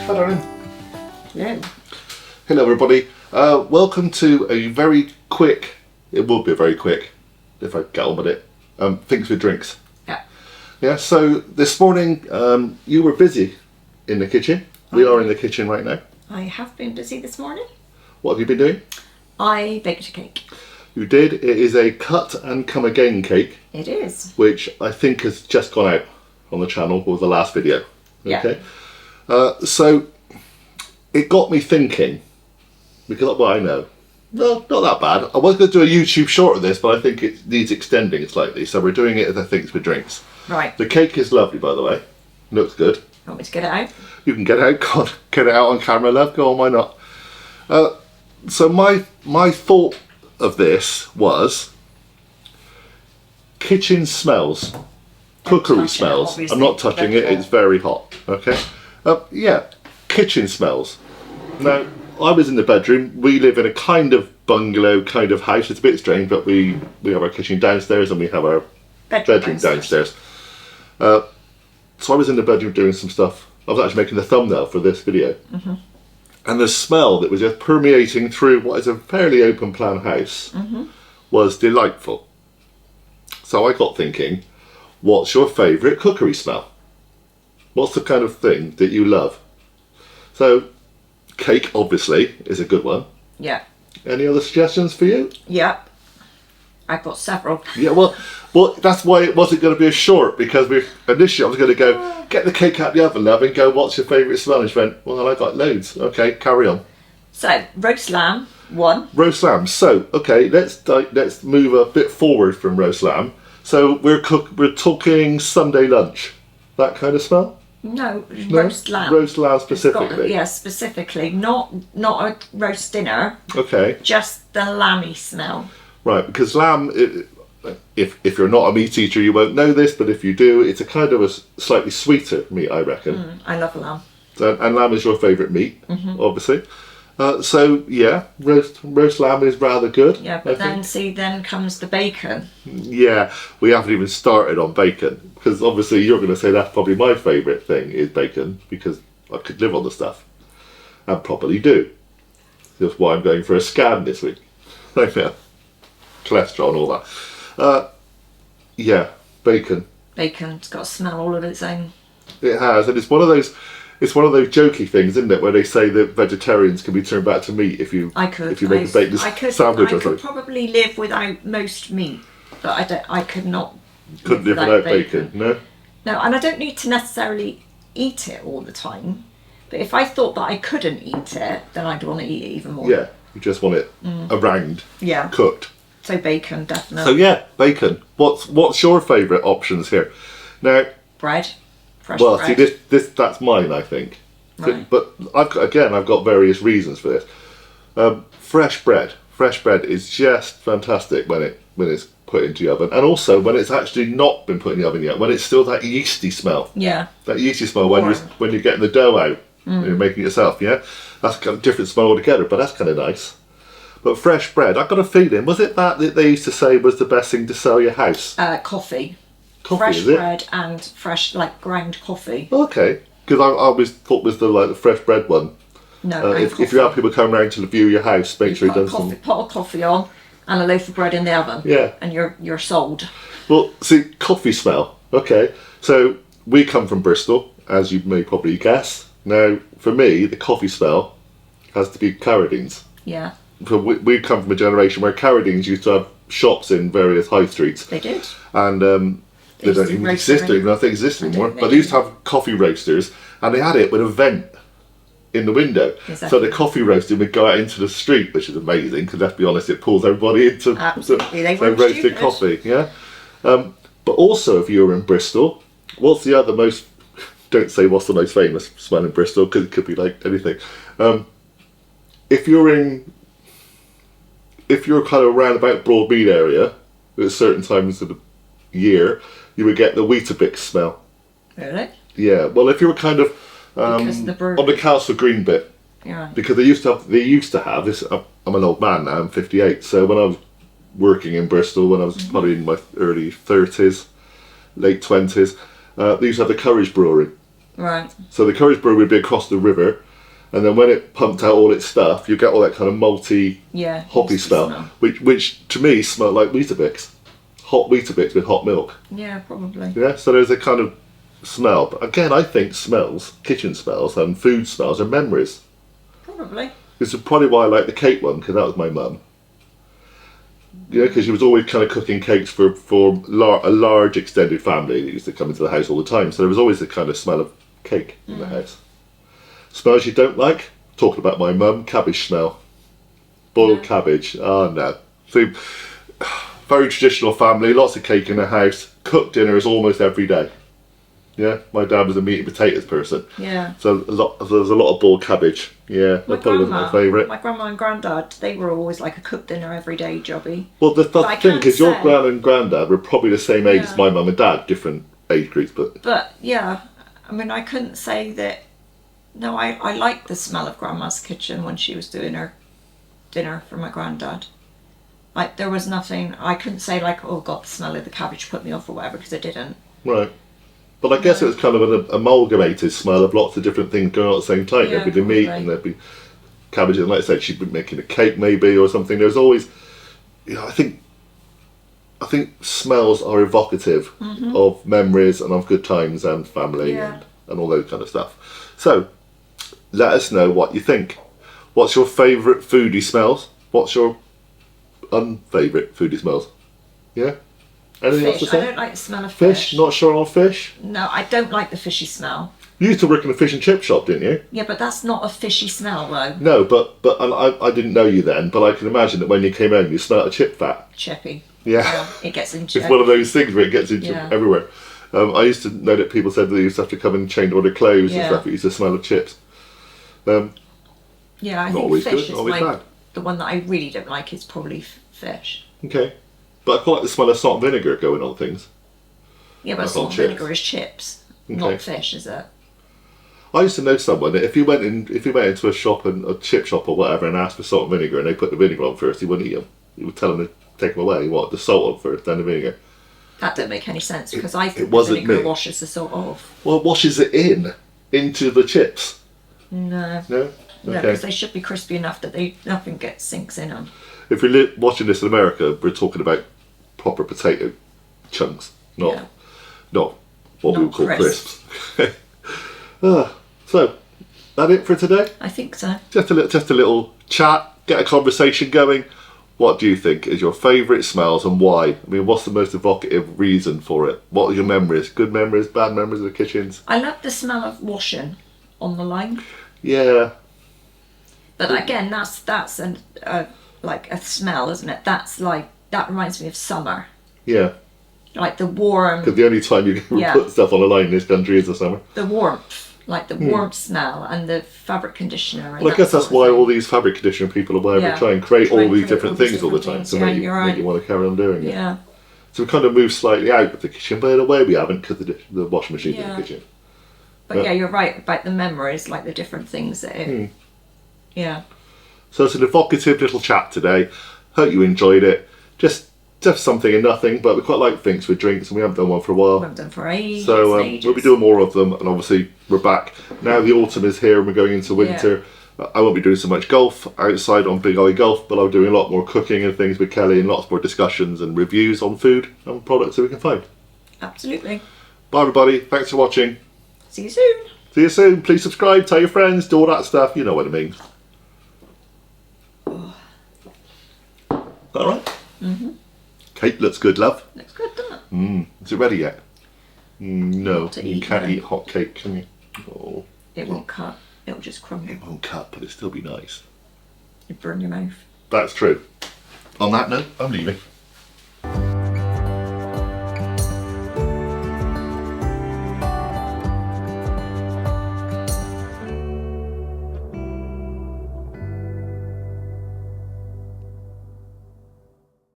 Hello. Hello. Hello everybody. Welcome to a very quick, it will be very quick if I get on with it, Things with Drinks. Yeah. Yeah, so this morning you were busy in the kitchen. We are in the kitchen right now. I have been busy this morning. What have you been doing? I baked a cake. You did. It is a cut and come again cake. It is. Which I think has just gone out on the channel with the last video. Okay. Yeah. So it got me thinking, because well, I know, no, not that bad. I was going to do a YouTube short of this, but I think it needs extending slightly. So we're doing it as a Things with Drinks. Right. The cake is lovely, by the way. Looks good. Want me to get it out? You can get it out. Go on, get it out on camera, love. Go on, why not? So my thought of this was kitchen smells, cookery smells. I'm not touching it. It's very hot. Okay. Yeah, kitchen smells. Now, I was in the bedroom. We live in a kind of bungalow kind of house. It's a bit strange, but we have our kitchen downstairs and we have our bedroom downstairs. So I was in the bedroom doing some stuff. I was actually making the thumbnail for this video. Mm-hmm. And the smell that was just permeating through what is a fairly open plan house was delightful. So I got thinking, what's your favourite cookery smell? What's the kind of thing that you love? So, cake obviously is a good one. Yeah. Any other suggestions for you? Yep. I've got several. Yeah, well, that's why it wasn't going to be a short, because initially I was going to go, get the cake out the oven, love, and go, what's your favourite smell? And she went, well, I got loads. Okay, carry on. So, roast lamb, one. Roast lamb. So, okay, let's move a bit forward from roast lamb. So we're talking Sunday lunch, that kind of smell. No, roast lamb. Roast lamb specifically. Yes, specifically, not a roast dinner. Okay. Just the lammy smell. Right, because lamb, if you're not a meat eater, you won't know this, but if you do, it's a kind of a slightly sweeter meat, I reckon. I love lamb. And lamb is your favourite meat, obviously. So yeah, roast lamb is rather good. Yeah, but then comes the bacon. Yeah, we haven't even started on bacon, because obviously you're going to say that's probably my favourite thing is bacon, because I could live on the stuff, and probably do. That's why I'm going for a scan this week. Right now, cholesterol and all that. Yeah, bacon. Bacon's got a smell all of its own. It has, and it's one of those jokey things, isn't it, where they say that vegetarians can be turned back to meat if you make a bacon sandwich or something. I could probably live without most meat, but I could not. Couldn't live without bacon, no? No, and I don't need to necessarily eat it all the time, but if I thought that I couldn't eat it, then I'd want to eat it even more. Yeah, you just want it around, cooked. So bacon, definitely. So yeah, bacon. What's your favourite options here? Now, bread. Fresh bread. See, that's mine, I think. Right. But I've got various reasons for this. Fresh bread. Fresh bread is just fantastic when it's put into the oven, and also when it's actually not been put in the oven yet, when it's still that yeasty smell. Yeah. That yeasty smell when you're getting the dough out and you're making it yourself. Yeah, that's a different smell altogether, but that's kind of nice. But fresh bread, I've got a feeling, was it that they used to say was the best thing to sell your house? Coffee. Coffee, fresh is it? bread and fresh, ground coffee. Okay, because I always thought was the fresh bread one. No, if you have people come round to view your house, make sure you've done some. Pot of coffee on and a loaf of bread in the oven. Yeah. And you're sold. Well, see, coffee smell. Okay, so we come from Bristol, as you may probably guess. Now, for me, the coffee smell has to be Carradines. Yeah. We come from a generation where Carradines used to have shops in various high streets. They did. And they don't even exist anymore. I think exist anymore. But they used to have coffee roasters, and they had it with a vent in the window. Exactly. So the coffee roasting would go out into the street, which is amazing, because let's be honest, it pulls everybody into roasted coffee. Yeah. But also, if you were in Bristol, what's the other most? Don't say what's the most famous smell in Bristol, because it could be like anything. If you're kind of around about Broadmead area, at certain times of the year, you would get the Weetabix smell. Really? Yeah. Well, if you were kind of on the Castle Green bit, because they used to have this. I'm an old man now. I'm 58. So when I was working in Bristol, when I was probably in my early 30s, late 20s, they used to have the Courage Brewery. Right. So the Courage brewery would be across the river, and then when it pumped out all its stuff, you get all that kind of malty, hoppy smell, which to me smelled like Weetabix. Hot Weetabix with hot milk. Yeah, probably. Yeah, so there's a kind of smell. But again, I think smells, kitchen smells and food smells are memories. Probably. This is probably why I like the cake one, because that was my mum. Yeah, because she was always kind of cooking cakes for a large extended family that used to come into the house all the time. So there was always the kind of smell of cake in the house. Smells you don't like? Talking about my mum, cabbage smell. Boiled cabbage. Oh no. So, very traditional family, lots of cake in the house. Cooked dinners almost every day. Yeah, my dad was a meat and potatoes person. Yeah. So there's a lot of boiled cabbage. Yeah, that probably wasn't my favourite. My grandma and granddad, they were always like a cooked dinner every day jobby. Well, the thing is, your gran and granddad were probably the same age as my mum and dad, different age groups, but. But yeah, I mean, I couldn't say that. No, I liked the smell of Grandma's kitchen when she was doing her dinner for my granddad. Like, there was nothing, I couldn't say like, oh God, the smell of the cabbage put me off or whatever, because it didn't. Right. But I guess it was kind of an amalgamated smell of lots of different things going on at the same time. Yeah, there'd be the meat and there'd be cabbage, and like I said, she'd be making a cake maybe or something. There's always, you know, I think smells are evocative of memories and of good times and family and all those kind of stuff. So, let us know what you think. What's your favourite foodie smells? What's your unfavourite foodie smells? Yeah? Anything else to say? I don't like the smell of fish. Fish? Not sure on fish? No, I don't like the fishy smell. You used to work in a fish and chip shop, didn't you? Yeah, but that's not a fishy smell though. No, but I didn't know you then, but I can imagine that when you came home you smelled a chip fat. Chippy. Yeah. It gets into It's one of those things where it gets into everywhere. I used to know that people said that they used to have to come and change all their clothes and stuff. It used to smell of chips. I think fish is like the one that I really don't like is probably fish. Okay. But I quite like the smell of salt and vinegar going on things. Yeah, but salt and vinegar is chips, not fish, is it? I used to know someone that if you went into a shop and a chip shop or whatever and asked for salt and vinegar and they put the vinegar on first, he wouldn't eat them. He would tell them to take them away. What, the salt on first, then the vinegar? That don't make any sense because I think the vinegar washes the salt off. Well, it washes it into the chips. No. No? Okay. No, because they should be crispy enough that nothing sinks in them. If you're watching this in America, we're talking about proper potato chunks, not what we would call crisps. So, that it for today? I think so. Just a little chat, get a conversation going. What do you think is your favourite smells and why? I mean, what's the most evocative reason for it? What are your memories? Good memories, bad memories of the kitchens? I love the smell of washing on the line. Yeah. But again, that's like a smell, isn't it? That reminds me of summer. Yeah. Like the warm. Because the only time you can put stuff on a line in this country is the summer. The warmth, like the warmth smell and the fabric conditioner. And well, I guess that's why all these fabric conditioner people or whatever try and create all these different things all the time to make you want to carry on doing it. Yeah. So we kind of moved slightly out of the kitchen, but in a way we haven't because the washing machine's in the kitchen. But yeah, you're right about the memories, like the different things that it. Yeah. So it's an evocative little chat today. Hope you enjoyed it. Just something and nothing, but we quite like things with drinks, and we haven't done one for a while. We haven't done for ages. So we'll be doing more of them, and obviously we're back now. The autumn is here, and we're going into winter. I won't be doing so much golf outside on Big Oggie Golf, but I'll be doing a lot more cooking and things with Kelly, and lots more discussions and reviews on food and products that we can find. Absolutely. Bye everybody. Thanks for watching. See you soon. See you soon. Please subscribe, tell your friends, do all that stuff. You know what I mean. All right. Cake looks good, love. Looks good, doesn't it? Is it ready yet? No, you can't eat then. hot cake, can you? Oh. It won't cut. It'll just crumble. It won't cut, but it'll still be nice. You burn your mouth. That's true. On that note, I'm leaving.